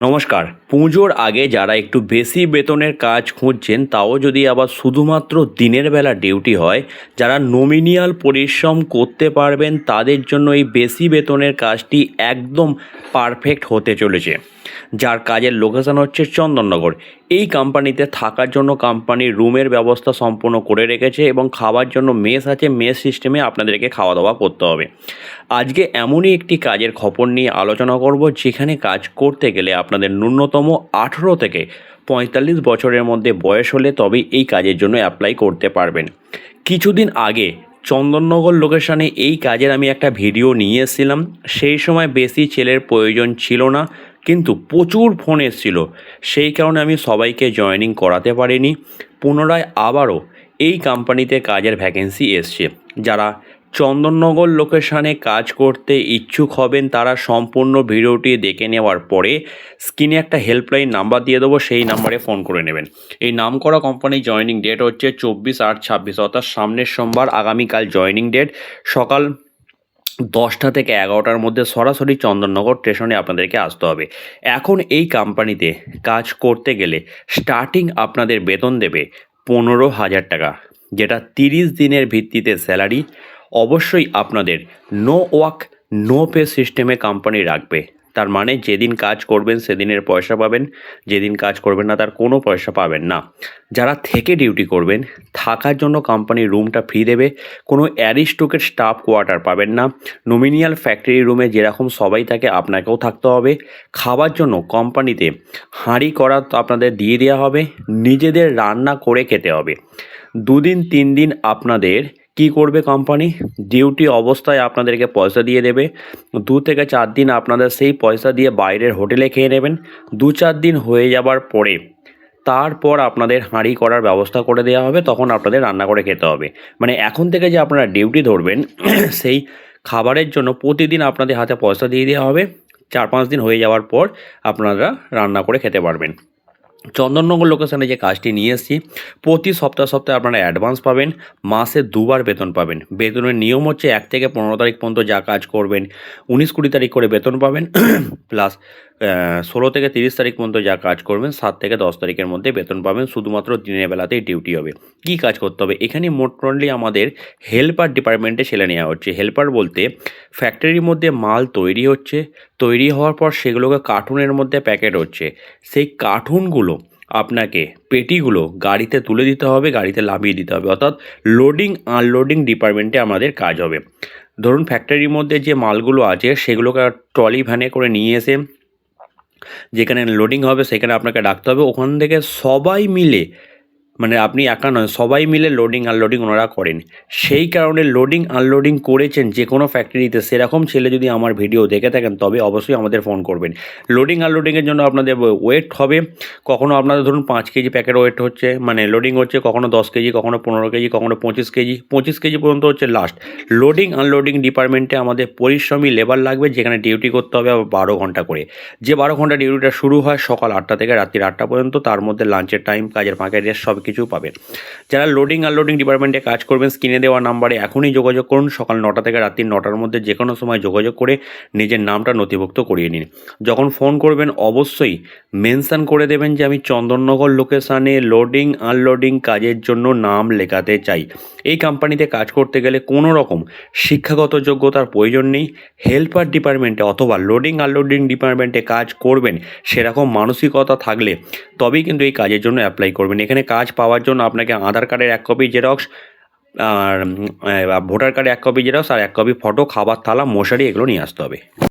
নমস্কার। পুজোর আগে যারা একটু বেশি বেতনের কাজ খুঁজছেন, তাও যদি আবার শুধুমাত্র দিনের বেলা ডিউটি হয়, যারা নমিনিয়াল পরিশ্রম করতে পারবেন তাদের জন্য এই বেশি বেতনের কাজটি একদম পারফেক্ট হতে চলেছে। যার কাজের লোকেশন হচ্ছে চন্দননগর। এই কোম্পানিতে থাকার জন্য কোম্পানির রুমের ব্যবস্থা সম্পূর্ণ করে রেখেছে এবং খাওয়ার জন্য মেস আছে। মেস সিস্টেমে আপনাদেরকে খাওয়া দাওয়া করতে হবে। আজকে এমনই একটি কাজের খবর নিয়ে আলোচনা করব, যেখানে কাজ করতে গেলে আপনাদের ন্যূনতম 18 থেকে 45 বছরের মধ্যে বয়স হলে তবেই এই কাজের জন্য অ্যাপ্লাই করতে পারবেন। কিছুদিন আগে চন্দননগর লোকেশনে এই কাজের আমি একটা ভিডিও নিয়ে এসেছিলাম। সেই সময় বেশি ছেলের প্রয়োজন ছিল না, কিন্তু প্রচুর ফোন এসেছিল। সেই কারণে আমি সবাইকে জয়েনিং করাতে পারিনি। পুনরায় আবারও এই কোম্পানিতে কাজের ভ্যাকেন্সি এসছে। যারা চন্দননগর লোকেশনে কাজ করতে ইচ্ছুক হবেন তারা সম্পূর্ণ ভিডিওটি দেখে নেওয়ার পরে স্ক্রিনে একটা হেল্পলাইন নাম্বার দিয়ে দেবো, সেই নাম্বারে ফোন করে নেবেন। এই নামকরা কোম্পানি জয়েনিং ডেট হচ্ছে 24/8/26, অর্থাৎ সামনের সোমবার, আগামীকাল জয়েনিং ডেট। সকাল 10টা থেকে 11টার মধ্যে সরাসরি চন্দননগর স্টেশনে আপনাদেরকে আসতে হবে। এখন এই কোম্পানিতে কাজ করতে গেলে স্টার্টিং আপনাদের বেতন দেবে 15,000 টাকা, যেটা 30 দিনের ভিত্তিতে স্যালারি। অবশ্যই আপনাদের নো ওয়ার্ক নো পে সিস্টেমে কোম্পানি রাখবে। তার মানে যেদিন কাজ করবেন সেদিনের পয়সা পাবেন, যেদিন কাজ করবেন না তার কোনো পয়সা পাবেন না। যারা থেকে ডিউটি করবেন থাকার জন্য কোম্পানি রুমটা ফ্রি দেবে। কোনো অ্যারিস্টোকের স্টাফ কোয়ার্টার পাবেন না। নমিনিয়াল ফ্যাক্টরি রুমে যেরকম সবাই থাকে আপনাকেও থাকতে হবে। খাবার জন্য কোম্পানিতে হাঁড়ি করা আপনাদের দিয়ে দেওয়া হবে, নিজেদের রান্না করে খেতে হবে। 2 দিন 3 দিন আপনাদের কি করবে কোম্পানি, ডিউটি অবস্থায় আপনাদেরকে পয়সা দিয়ে দেবে। 2 থেকে 4 দিন আপনাদের সেই পয়সা দিয়ে বাইরের হোটেলে খেয়ে নেবেন। 2-4 দিন হয়ে যাবার পরে তারপর আপনাদের হাঁড়ি করার ব্যবস্থা করে দেওয়া হবে, তখন আপনাদের রান্না করে খেতে হবে। মানে এখন থেকে যে আপনারা ডিউটি ধরবেন সেই খাবারের জন্য প্রতিদিন আপনাদের হাতে পয়সা দিয়ে দেওয়া হবে। 4-5 দিন হয়ে যাওয়ার পর আপনারা রান্না করে খেতে পারবেন। চন্দননগর লোকেশনে যে কাজটি নিয়ে এসেছি, প্রতি সপ্তাহে আপনারা অ্যাডভান্স পাবেন, মাসে 2বার বেতন পাবেন। বেতনের নিয়ম হচ্ছে 1 থেকে 15 তারিখ পর্যন্ত যা কাজ করবেন 19-20 তারিখ করে বেতন পাবেন, প্লাস 16 থেকে 30 তারিখ পর্যন্ত যা কাজ করবেন 7 থেকে 10 তারিখের মধ্যে বেতন পাবেন। শুধুমাত্র দিনের বেলাতেই ডিউটি হবে। কি কাজ করতে হবে এখানে, মোটলি আমাদের হেল্পার ডিপার্টমেন্টে ছেলে নেওয়া হচ্ছে। হেল্পার বলতে ফ্যাক্টরির মধ্যে মাল তৈরি হচ্ছে, তৈরি হওয়ার পর সেগুলোকে কার্টুনের মধ্যে প্যাকেট হচ্ছে। সেই কার্টুনগুলো আপনাকে পেটিগুলো গাড়িতে তুলে দিতে হবে, গাড়িতে নামিয়ে দিতে হবে। অর্থাৎ লোডিং আনলোডিং ডিপার্টমেন্টে আমাদের কাজ হবে। ধরুন ফ্যাক্টরির মধ্যে যে মালগুলো আছে সেগুলোকে ট্রলি ভ্যানে করে নিয়ে এসে যেখানে লোডিং হবে সেখানে আপনাকে ডাকতে হবে। ওখান থেকে সবাই মিলে, মানে আপনি একা নয়, সবাই মিলে লোডিং আনলোডিং ওনারা করেন। সেই কারণে লোডিং আনলোডিং করেছেন যে কোনো ফ্যাক্টরিতে, সেরকম ছেলে যদি আমার ভিডিও দেখে থাকেন তবে অবশ্যই আমাদের ফোন করবেন। লোডিং আনলোডিংয়ের জন্য আপনাদের ওয়েট হবে, কখনও আপনাদের ধরুন 5 কেজি প্যাকেট ওয়েট হচ্ছে, মানে লোডিং হচ্ছে, কখনও 10 কেজি, কখনও 15 কেজি, কখনও 25 কেজি। 25 কেজি পর্যন্ত হচ্ছে লাস্ট। লোডিং আনলোডিং ডিপার্টমেন্টে আমাদের পরিশ্রমী লেবার লাগবে, যেখানে ডিউটি করতে হবে 12 ঘন্টা করে। যে 12 ঘন্টা ডিউটিটা শুরু হয় সকাল 8টা থেকে রাত্রি 8টা পর্যন্ত, তার মধ্যে লাঞ্চের টাইম, কাজের ফাঁকে রেস্ট, সব কিছু পাবেন। যারা লোডিং আনলোডিং ডিপার্টমেন্টে কাজ করবেন স্ক্রিনে দেওয়া নাম্বারে এখনই যোগাযোগ করুন। সকাল 9টা থেকে রাত্রি 9টার মধ্যে যে কোনো সময় যোগাযোগ করে নিজের নামটা নথিভুক্ত করিয়ে নিন। যখন ফোন করবেন অবশ্যই মেনশন করে দেবেন যে আমি চন্দননগর লোকেশানে লোডিং আনলোডিং কাজের জন্য নাম লেখাতে চাই। এই কোম্পানিতে কাজ করতে গেলে কোনো রকম শিক্ষাগত যোগ্যতার প্রয়োজন নেই। হেল্পার ডিপার্টমেন্টে অথবা লোডিং আনলোডিং ডিপার্টমেন্টে কাজ করবেন সেরকম মানসিকতা থাকলে তবেই কিন্তু এই কাজের জন্য অ্যাপ্লাই করবেন। এখানে কাজ পাওয়ার জন্য আপনাকে আধার কার্ডের 1 কপি জেরক্স, আর ভোটার কার্ডের 1 কপি জেরক্স, আর 1 কপি ফটো, খাবার থালা, মশারি, এগুলো নিয়ে আসতে হবে।